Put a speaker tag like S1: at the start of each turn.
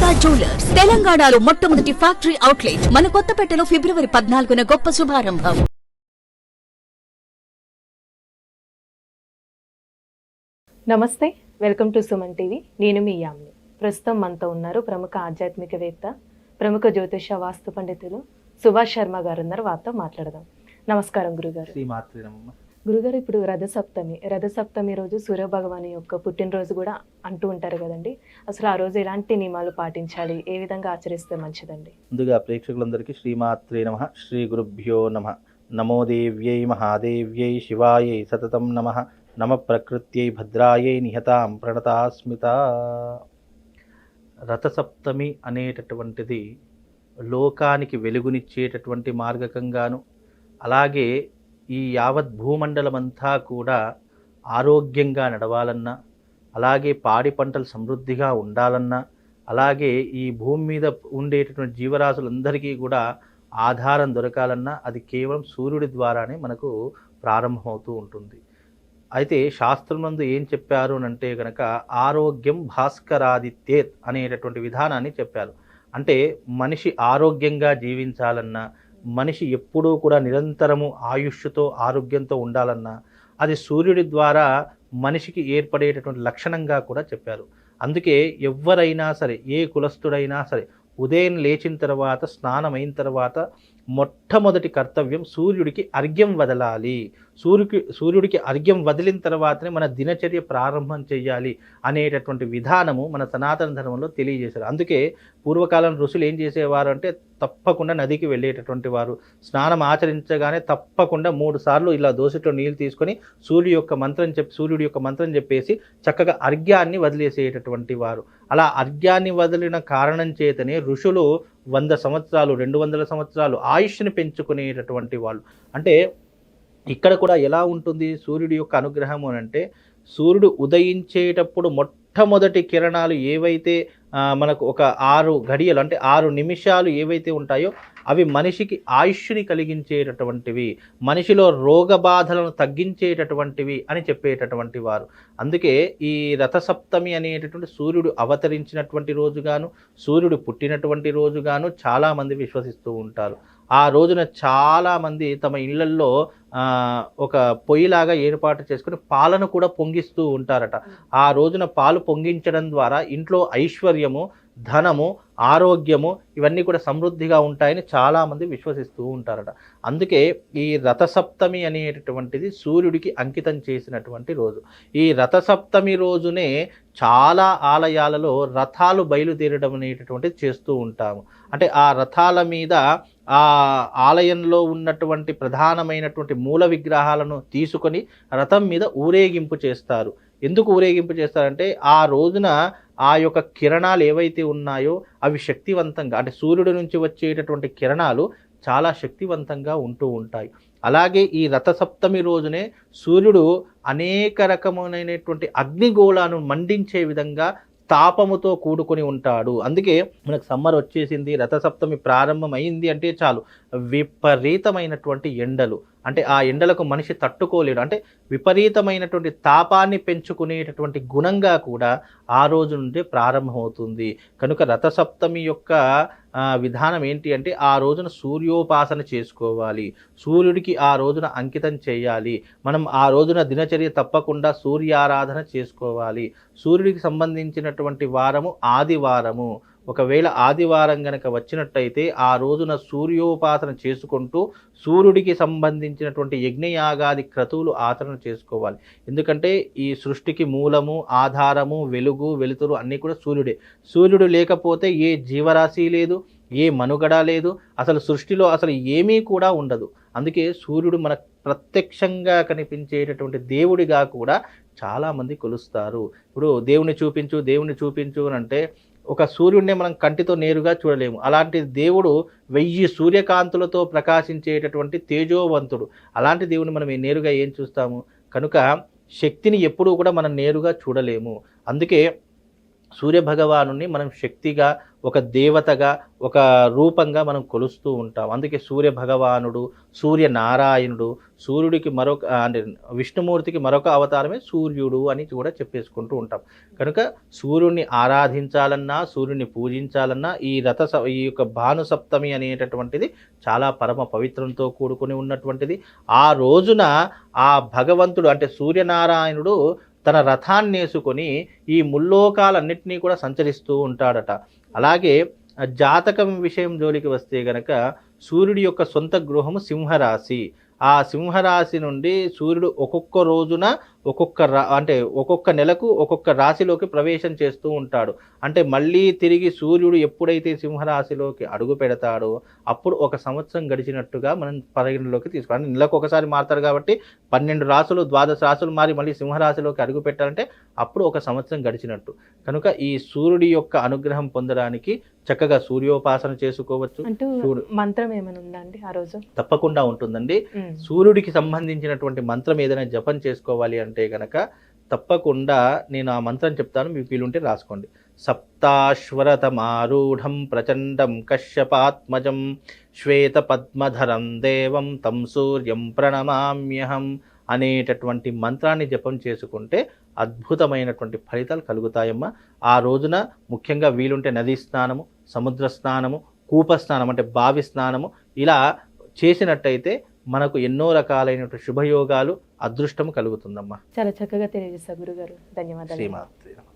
S1: Durga jewellers తెలంగాణలో మొట్టమొదటి factory outlet మన కొత్తపేటలో ఫిబ్రవరి 14న గొప్ప శుభారంభం.
S2: నమస్తే, వెల్కమ్ టు సుమన్ టీవీ. నేను మీ యామిని. ప్రస్తుతం మనతో ఉన్నారు ప్రముఖ ఆధ్యాత్మికవేత్త, ప్రముఖ జ్యోతిష వాస్తు పండితులు సుభాష్ శర్మ గారు ఉన్నారు. వారితో మాట్లాడదాం. నమస్కారం గురుగారు. గురుగారు, ఇప్పుడు రథసప్తమి రోజు సూర్యభగవాని యొక్క పుట్టినరోజు కూడా అంటూ ఉంటారు కదండి. అసలు ఆ రోజు ఎలాంటి నియమాలు పాటించాలి, ఏ విధంగా ఆచరిస్తే మంచిదండి?
S3: ముందుగా ప్రేక్షకులందరికీ శ్రీమాత్రే నమః, శ్రీ గురుభ్యో నమః. నమో దేవ్యై మహాదేవ్యై శివాయై సతతం నమః. నమ ప్రకృత్యై భద్రాయై నిహతాం ప్రణతాస్మిత. రథసప్తమి అనేటటువంటిది లోకానికి వెలుగునిచ్చేటటువంటి మార్గకంగాను, అలాగే ఈ యావత్ భూమండలమంతా కూడా ఆరోగ్యంగా నడవాలన్నా, అలాగే పాడి పంటలు సమృద్ధిగా ఉండాలన్నా, అలాగే ఈ భూమి మీద ఉండేటటువంటి జీవరాశులందరికీ కూడా ఆధారం దొరకాలన్నా అది కేవలం సూర్యుడి ద్వారానే మనకు ప్రారంభమవుతూ ఉంటుంది. అయితే శాస్త్రం నందు ఏం చెప్పారు అంటే కనుక ఆరోగ్యం భాస్కరాదిత్యేత్ అనేటటువంటి విధానాన్ని చెప్పారు. అంటే మనిషి ఆరోగ్యంగా జీవించాలన్నా, మనిషి ఎప్పుడూ కూడా నిరంతరము ఆయుష్తో ఆరోగ్యంతో ఉండాలన్నా అది సూర్యుడి ద్వారా మనిషికి ఏర్పడేటటువంటి లక్షణంగా కూడా చెప్పారు. అందుకే ఎవరైనా సరే, ఏ కులస్థుడైనా సరే, ఉదయం లేచిన తర్వాత స్నానమైన తర్వాత మొట్టమొదటి కర్తవ్యం సూర్యుడికి అర్ఘ్యం వదలాలి. సూర్యుడికి అర్ఘ్యం వదిలిన తర్వాతనే మన దినచర్య ప్రారంభం చేయాలి అనేటటువంటి విధానము మన సనాతన ధర్మంలో తెలియజేశారు. అందుకే పూర్వకాలం ఋషులు ఏం చేసేవారు అంటే తప్పకుండా నదికి వెళ్ళేటటువంటి వారు, స్నానం ఆచరించగానే తప్పకుండా 3 సార్లు ఇలా దోసెట్లో నీళ్ళు తీసుకొని సూర్యుడి యొక్క మంత్రం చెప్పేసి చక్కగా అర్ఘ్యాన్ని వదిలేసేటటువంటి వారు. అలా అర్ఘ్యాన్ని వదిలిన కారణం చేతనే ఋషులు 100 సంవత్సరాలు 200 సంవత్సరాలు ఆయుష్ని పెంచుకునేటటువంటి వాళ్ళు. అంటే ఇక్కడ కూడా ఎలా ఉంటుంది సూర్యుడి యొక్క అనుగ్రహం అని అంటే, సూర్యుడు ఉదయించేటప్పుడు మొట్టమొదటి కిరణాలు ఏవైతే మనకు ఒక 6 గడియలు అంటే 6 నిమిషాలు ఏవైతే ఉంటాయో అవి మనిషికి ఆయుష్ని కలిగించేటటువంటివి, మనిషిలో రోగ బాధలను తగ్గించేటటువంటివి అని చెప్పేటటువంటి వారు. అందుకే ఈ రథసప్తమి అనేటటువంటి సూర్యుడు అవతరించినటువంటి రోజుగాను, సూర్యుడు పుట్టినటువంటి రోజుగాను చాలామంది విశ్వసిస్తూ ఉంటారు. ఆ రోజున చాలామంది తమ ఇళ్లల్లో ఒక పొయ్యిలాగా ఏర్పాటు చేసుకుని పాలను కూడా పొంగిస్తూ ఉంటారట. ఆ రోజున పాలు పొంగించడం ద్వారా ఇంట్లో ఐశ్వర్యము, ధనము, ఆరోగ్యము ఇవన్నీ కూడా సమృద్ధిగా ఉంటాయని చాలామంది విశ్వసిస్తూ ఉంటారట. అందుకే ఈ రథసప్తమి అనేటటువంటిది సూర్యుడికి అంకితం చేసినటువంటి రోజు. ఈ రథసప్తమి రోజునే చాలా ఆలయాలలో రథాలు బయలుదేరడం అనేటటువంటిది చేస్తూ ఉంటాము. అంటే ఆ రథాల మీద ఆ ఆలయంలో ఉన్నటువంటి ప్రధానమైనటువంటి మూల విగ్రహాలను తీసుకొని రథం మీద ఊరేగింపు చేస్తారు. ఎందుకు ఊరేగింపు చేస్తారంటే ఆ రోజున ఆ యొక్క కిరణాలు ఏవైతే ఉన్నాయో అవి శక్తివంతంగా, అంటే సూర్యుడి నుంచి వచ్చేటటువంటి కిరణాలు చాలా శక్తివంతంగా ఉంటూ ఉంటాయి. అలాగే ఈ రథసప్తమి రోజునే సూర్యుడు అనేక రకమైనటువంటి అగ్నిగోళాలను మండించే విధంగా తాపముతో కూడుకొని ఉంటాడు. అందుకే మనకు సమ్మర్ వచ్చేసింది, రథసప్తమి ప్రారంభం అయింది అంటే చాలు విపరీతమైనటువంటి ఎండలు, అంటే ఆ ఎండలకు మనిషి తట్టుకోలేడు. అంటే విపరీతమైనటువంటి తాపాన్ని పెంచుకునేటటువంటి గుణంగా కూడా ఆ రోజు నుండే ప్రారంభమవుతుంది. కనుక రథసప్తమి యొక్క విధానం ఏంటి అంటే ఆ రోజున సూర్యోపాసన చేసుకోవాలి, సూర్యుడికి ఆ రోజున అంకితం చేయాలి. మనం ఆ రోజున దినచర్య తప్పకుండా సూర్యారాధన చేసుకోవాలి. సూర్యుడికి సంబంధించినటువంటి వారము ఆదివారము. ఒకవేళ ఆదివారం గనక వచ్చినట్టయితే ఆ రోజున సూర్యోపాసన చేసుకుంటూ సూర్యుడికి సంబంధించినటువంటి యజ్ఞయాగాది క్రతువులు ఆచరణ చేసుకోవాలి. ఎందుకంటే ఈ సృష్టికి మూలము, ఆధారము, వెలుగు, వెలుతురు అన్నీ కూడా సూర్యుడే. సూర్యుడు లేకపోతే ఏ జీవరాశి లేదు, ఏ మనుగడ లేదు, అసలు సృష్టిలో అసలు ఏమీ కూడా ఉండదు. అందుకే సూర్యుడు మనకు ప్రత్యక్షంగా కనిపించేటటువంటి దేవుడిగా కూడా చాలామంది కొలుస్తారు. ఇప్పుడు దేవుని చూపించు అని అంటే ఒక సూర్యుడిని మనం కంటితో నేరుగా చూడలేము. అలాంటి దేవుడు 1000 సూర్యకాంతులతో ప్రకాశించేటటువంటి తేజోవంతుడు. అలాంటి దేవుడిని మనం నేరుగా ఏం చూస్తాము? కనుక శక్తిని ఎప్పుడూ కూడా మనం నేరుగా చూడలేము. అందుకే సూర్యభగవాను మనం శక్తిగా, ఒక దేవతగా, ఒక రూపంగా మనం కొలుస్తూ ఉంటాం. అందుకే సూర్యభగవానుడు, సూర్యనారాయణుడు, సూర్యుడికి మరొక అంటే విష్ణుమూర్తికి మరొక అవతారమే సూర్యుడు అని కూడా చెప్పేసుకుంటూ ఉంటాం. కనుక సూర్యుడిని ఆరాధించాలన్నా, సూర్యుడిని పూజించాలన్నా ఈ యొక్క భాను సప్తమి అనేటటువంటిది చాలా పరమ పవిత్రంతో కూడుకుని ఉన్నటువంటిది. ఆ రోజున ఆ భగవంతుడు అంటే సూర్యనారాయణుడు తన రథాన్ని వేసుకొని ఈ ముల్లోకాలన్నింటినీ కూడా సంచరిస్తూ ఉంటాడట. అలాగే జాతకం విషయం జోలికి వస్తే గనక సూర్యుడి యొక్క సొంత గృహము సింహరాశి. ఆ సింహరాశి నుండి సూర్యుడు ఒక్కొక్క రోజున ఒక్కొక్క నెలకు ఒక్కొక్క రాశిలోకి ప్రవేశం చేస్తూ ఉంటాడు. అంటే మళ్ళీ తిరిగి సూర్యుడు ఎప్పుడైతే సింహరాశిలోకి అడుగు పెడతాడో అప్పుడు ఒక సంవత్సరం గడిచినట్టుగా మనం పరిగణలోకి తీసుకోవాలి. అంటే నెలకు ఒకసారి మారుతాడు కాబట్టి 12 రాశులు 12 రాశులు మారి మళ్ళీ సింహరాశిలోకి అడుగు పెట్టాలంటే అప్పుడు ఒక సంవత్సరం గడిచినట్టు. కనుక ఈ సూర్యుడి యొక్క అనుగ్రహం పొందడానికి చక్కగా సూర్యోపాసన చేసుకోవచ్చు.
S2: మంత్రం ఏమైనా ఉందా అండి ఆ రోజు?
S3: తప్పకుండా ఉంటుందండి. సూర్యుడికి సంబంధించినటువంటి మంత్రం ఏదైనా జపం చేసుకోవాలి అంటే గనక తప్పకుండా నేను ఆ మంత్రం చెప్తాను, మీకు వీలుంటే రాసుకోండి. సప్తాశ్వరతమారూఢం ప్రచండం కశ్యపాత్మజం శ్వేత పద్మధరం దేవం తం సూర్యం ప్రణమామ్యహం అనేటటువంటి మంత్రాన్ని జపం చేసుకుంటే అద్భుతమైనటువంటి ఫలితాలు కలుగుతాయమ్మా. ఆ రోజున ముఖ్యంగా వీలుంటే నదీ స్నానము, సముద్ర స్నానము, కూప స్నానం అంటే బావి స్నానము ఇలా చేసినట్టయితే మనకు ఎన్నో రకాలైనటువంటి శుభయోగాలు, అదృష్టము కలుగుతుందమ్మా.
S2: చాలా చక్కగా తెలియజేశారు గురుగారు. ధన్యవాదాలు.
S3: శ్రీమాత్రే నమః.